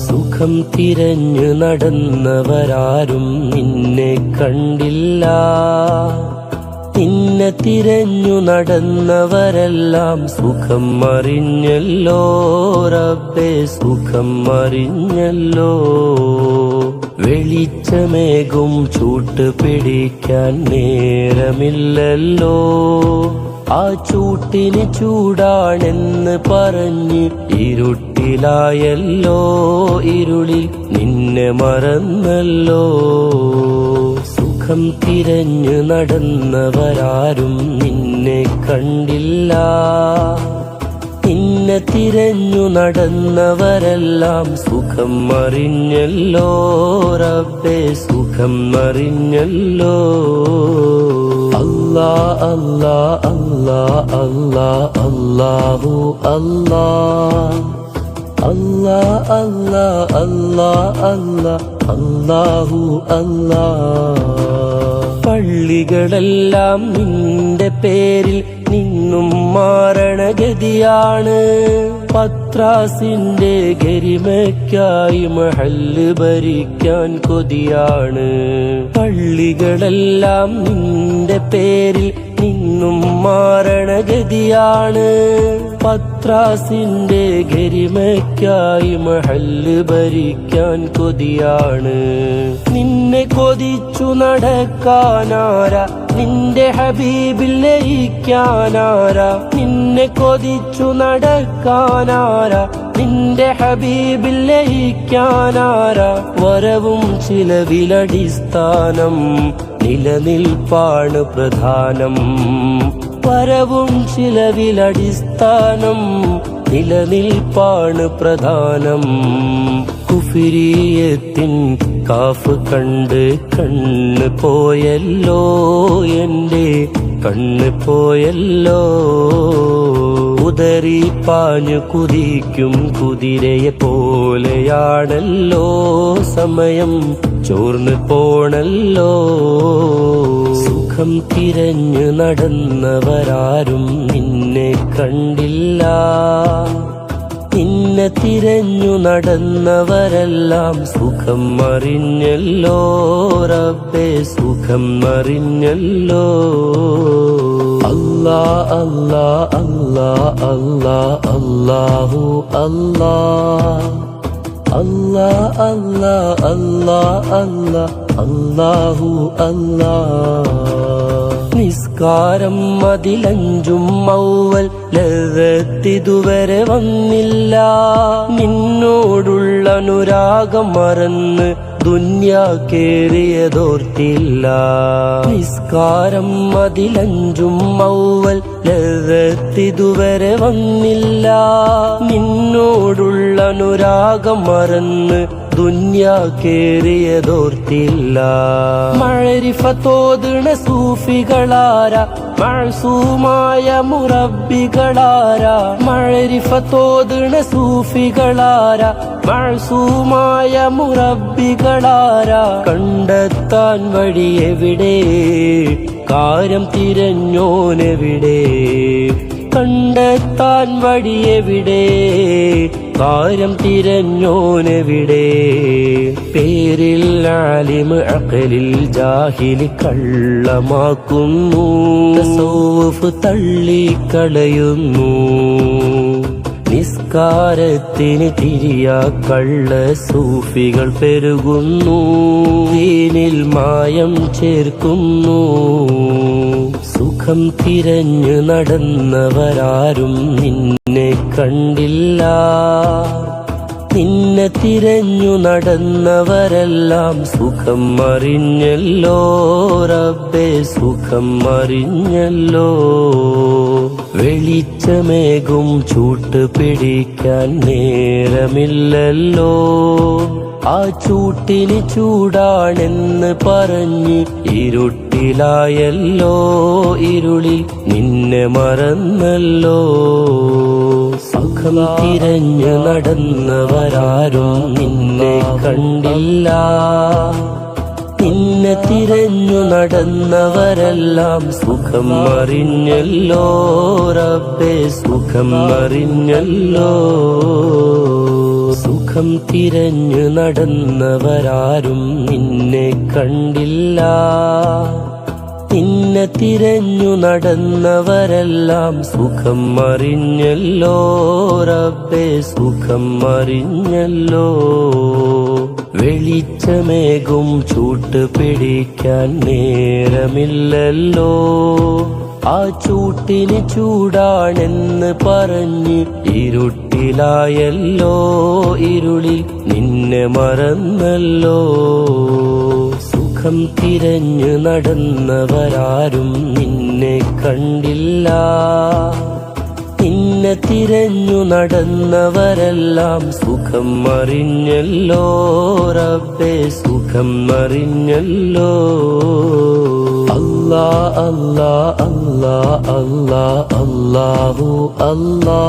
സുഖം തിരഞ്ഞു നടന്നവരാരും നിന്നെ കണ്ടില്ല. നിന്നെ തിരഞ്ഞു നടന്നവരെല്ലാം സുഖം അറിഞ്ഞല്ലോ റബ്ബേ, സുഖം അറിഞ്ഞല്ലോ. വെളിച്ചമേകും ചൂട്ട് പിടിക്കാൻ നേരമില്ലല്ലോ. ആ ചൂട്ടിന് ചൂടാണെന്ന് പറഞ്ഞ് ഇരുട്ടിലായല്ലോ, ഇരുളിൽ നിന്നെ മറന്നല്ലോ. സുഖം തിരഞ്ഞു നടന്നവരാരും നിന്നെ കണ്ടില്ല. നിന്നെ തിരഞ്ഞു നടന്നവരെല്ലാം സുഖം അറിഞ്ഞല്ലോ റബ്ബേ, സുഖം അറിഞ്ഞല്ലോ. അല്ലാ അല്ലാ അല്ലാ അല്ലാ അല്ലാഹു അല്ലാ, അല്ലാ അല്ലാ അല്ലാ അല്ലാ അല്ലാഹു അല്ലാ. പള്ളികളെല്ലാം നിന്റെ പേരിൽ നിന്നും മാരണഗതിയാണ്. പത്രാസിന്റെ ഗരിമയ്ക്കായി മഹല്ല് ഭരിക്കാൻ കൊതിയാണ്. പള്ളികളെല്ലാം നിന്റെ പേരിൽ നിന്നും മാരണഗതിയാണ്. പത്രാസിന്റെ ഗരിമയ്ക്കായി മഹല്ല് ഭരിക്കാൻ കൊതിയാണ്. നിന്നെ കൊതിച്ചു നടക്കാനാരാ, നിന്റെ ഹബീബിൽ ലയിക്കാനാരാ. നിന്നെ കൊതിച്ചു നടക്കാനാരാ, നിന്റെ ഹബീബിൽ ലയിക്കാനാരാ. വരവും ചിലവിലടിസ്ഥാനം, നിലനിൽപ്പാണ് പ്രധാനം. വരവും ചിലവിലടിസ്ഥാനം, നിലനിൽപ്പാണ് പ്രധാനം. കുഫിരിയത്തിൻ കാഫ് കണ്ട് കണ്ണ് പോയല്ലോ, എന്റെ കണ്ണ് പോയല്ലോ. ഉദറി പാഞ്ഞു കുതിക്കും കുതിരയെ പോലെയാണല്ലോ, സമയം ചോർന്ന് പോണല്ലോ. സുഖം തിരഞ്ഞു നടന്നവരാരും നിന്നെ കണ്ടില്ല. നിന്നെ തിരഞ്ഞു നടന്നവരെല്ലാം സുഖം അറിഞ്ഞല്ലോ റബ്ബേ, സുഖം അറിഞ്ഞല്ലോ. അല്ലാ അല്ലാ അല്ലാ അല്ലാ അല്ലാഹു അല്ലാ, അല്ലാ അല്ലാ അല്ലാ അല്ലാ അല്ലാഹു അല്ലാ. നിസ്കാരം അതിലഞ്ചും ഔവൽ ലദ്ദത്തിതുവരെ വന്നില്ല. നിന്നോടുള്ള അനുരാഗം മറന്ന് ദുന്യാ കേറിയതോർത്തില്ല. നിസ്കാരം അതിലഞ്ചും ഔവൽ ലദ്ദത്തിതുവരെ വന്നില്ല. നിന്നോടുള്ള അനുരാഗം മറന്ന് ദുന്യാ കേറിയതോർത്തില്ല. മഅരിഫത്തോദ്ണ സൂഫികളാരാ, മഅ്സൂമായ മുറബ്ബികളാരാ. മഅരിഫത്തോദ്ണ സൂഫികളാരാ, മഅ്സൂമായ മുറബ്ബികളാരാ. കണ്ടെത്താൻ വഴിയെവിടെ, കാര്യം തിരഞ്ഞോനെവിടെ. കണ്ടെത്താൻ വഴിയെവിടെ, കാര്യം തിരഞ്ഞോനെവിടെ. പേരിൽ ആലിമ് അഖലിൽ ജാഹിലി കള്ളമാക്കുന്നു, തസവ്വുഫ് തള്ളിക്കളയുന്നു. നിസ്കാരത്തിന് തിരിയാ കള്ള സൂഫികൾ പെരുകുന്നു, ദീനിൽ മായം ചേർക്കുന്നു. സുഖം തിരഞ്ഞു നടന്നവരാരും നിന്നെ കണ്ടില്ല. നിന്നെ തിരഞ്ഞു നടന്നവരെല്ലാം സുഖം അറിഞ്ഞല്ലോ റബ്ബേ, സുഖം അറിഞ്ഞല്ലോ. വെളിച്ചമേകും ചൂട്ട് പിടിക്കാൻ നേരമില്ലല്ലോ. ആ ചൂട്ടിന് ചൂടാണെന്ന് പറഞ്ഞ് ഇരുട്ടിലായല്ലോ, ഇരുളിൽ നിന്നെ മറന്നല്ലോ. സുഖം തിരഞ്ഞു നടന്നവരാരും നിന്നെ കണ്ടില്ല. നിന്നെ തിരഞ്ഞു നടന്നവരെല്ലാം സുഖം അറിഞ്ഞല്ലോ റബ്ബേ, സുഖം അറിഞ്ഞല്ലോ. സുഖം സുഖം തിരഞ്ഞു നടന്നവരാരും നിന്നെ കണ്ടില്ല. നിന്നെ തിരഞ്ഞു നടന്നവരെല്ലാം സുഖം അറിഞ്ഞല്ലോ റബ്ബേ, സുഖം അറിഞ്ഞല്ലോ. വെളിച്ചമേകും ചൂട്ട് പിടിക്കാൻ നേരമില്ലല്ലോ. ആ ചൂട്ടിന് ചൂടാണെന്ന് പറഞ്ഞ് ഇരുട്ടിലായല്ലോ, ഇരുളിൽ നിന്നെ മറന്നല്ലോ. സുഖം തിരഞ്ഞു നടന്നവരാരും നിന്നെ കണ്ടില്ല. നിന്നെ തിരഞ്ഞു നടന്നവരെല്ലാം സുഖം അറിഞ്ഞല്ലോ റബ്ബേ, സുഖം അറിഞ്ഞല്ലോ. അല്ലാ അല്ലാ അല്ലാ അല്ലാ അല്ലാഹു അല്ലാ.